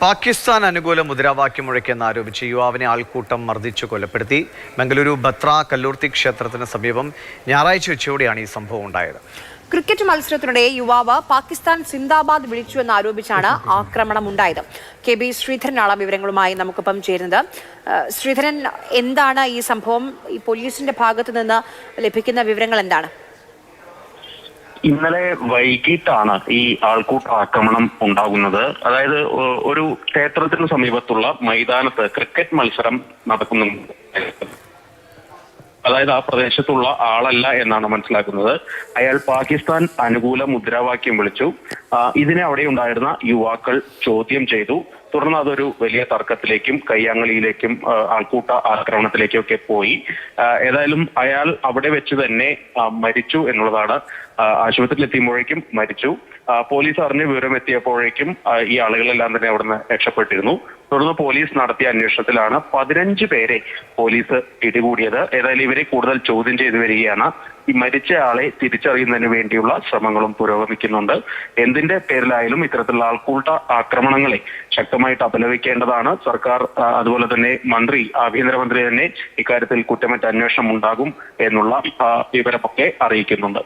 പാകിസ്ഥാൻ അനുകൂല മുദ്രാവാക്യം മുഴക്കിയെന്ന് ആരോപിച്ച് യുവാവിനെ ആൾക്കൂട്ടം മർദ്ദിച്ചു കൊലപ്പെടുത്തി. ബംഗളൂരു ബത്ര കല്ലൂർത്തി ക്ഷേത്രത്തിന് സമീപം ഞായറാഴ്ച ഉച്ചയോടെയാണ് ഈ സംഭവം ഉണ്ടായത്. ക്രിക്കറ്റ് മത്സരത്തിനിടെ യുവാവ് പാകിസ്ഥാൻ സിന്ദാബാദ് വിളിച്ചുവെന്ന് ആരോപിച്ചാണ് ആക്രമണം ഉണ്ടായത്. KB ശ്രീധരനാണ് വിവരങ്ങളുമായി നമുക്കൊപ്പം ചേരുന്നത്. ശ്രീധരൻ, എന്താണ് ഈ സംഭവം? ഈ പോലീസിന്റെ ഭാഗത്തു നിന്ന് ലഭിക്കുന്ന വിവരങ്ങൾ എന്താണ്? ഇന്നലെ വൈകിട്ടാണ് ഈ ആൾക്കൂട്ട ആക്രമണം ഉണ്ടാകുന്നത്. അതായത് ഒരു ക്ഷേത്രത്തിന് സമീപത്തുള്ള മൈതാനത്ത് ക്രിക്കറ്റ് മത്സരം നടക്കുന്നുണ്ട്. അതായത് ആ പ്രദേശത്തുള്ള ആളല്ല എന്നാണ് മനസ്സിലാക്കുന്നത്. അയാൾ പാകിസ്ഥാൻ അനുകൂല മുദ്രാവാക്യം വിളിച്ചു. ഇതിനെ അവിടെ ഉണ്ടായിരുന്ന യുവാക്കൾ ചോദ്യം ചെയ്തു. തുടർന്ന് അതൊരു വലിയ തർക്കത്തിലേക്കും കയ്യാങ്കളിയിലേക്കും ആൾക്കൂട്ട ആക്രമണത്തിലേക്കും ഒക്കെ പോയി. ഏതായാലും അയാൾ അവിടെ വെച്ച് തന്നെ മരിച്ചു എന്നുള്ളതാണ്. ആശുപത്രിയിൽ എത്തിയപ്പോഴേക്കും മരിച്ചു. പോലീസ് അറിഞ്ഞ വിവരം എത്തിയപ്പോഴേക്കും ഈ ആളുകളെല്ലാം തന്നെ അവിടുന്ന് രക്ഷപ്പെട്ടിരുന്നു. തുടർന്ന് പോലീസ് നടത്തിയ അന്വേഷണത്തിലാണ് 15 പേരെ പോലീസ് പിടികൂടിയത്. ഏതായാലും ഇവരെ കൂടുതൽ ചോദ്യം ചെയ്തു വരികയാണ്. ഈ മരിച്ച ആളെ തിരിച്ചറിയുന്നതിന് വേണ്ടിയുള്ള ശ്രമങ്ങളും പുരോഗമിക്കുന്നുണ്ട്. എന്തിന്റെ പേരിലായാലും ഇത്തരത്തിലുള്ള ആൾക്കൂട്ട ആക്രമണങ്ങളെ ശക്തമായിട്ട് അപലപിക്കേണ്ടതാണ് സർക്കാർ. അതുപോലെ തന്നെ ആഭ്യന്തരമന്ത്രി തന്നെ ഇക്കാര്യത്തിൽ കുറ്റമറ്റ അന്വേഷണം ഉണ്ടാകും എന്നുള്ള വിവരമൊക്കെ അറിയിക്കുന്നുണ്ട്.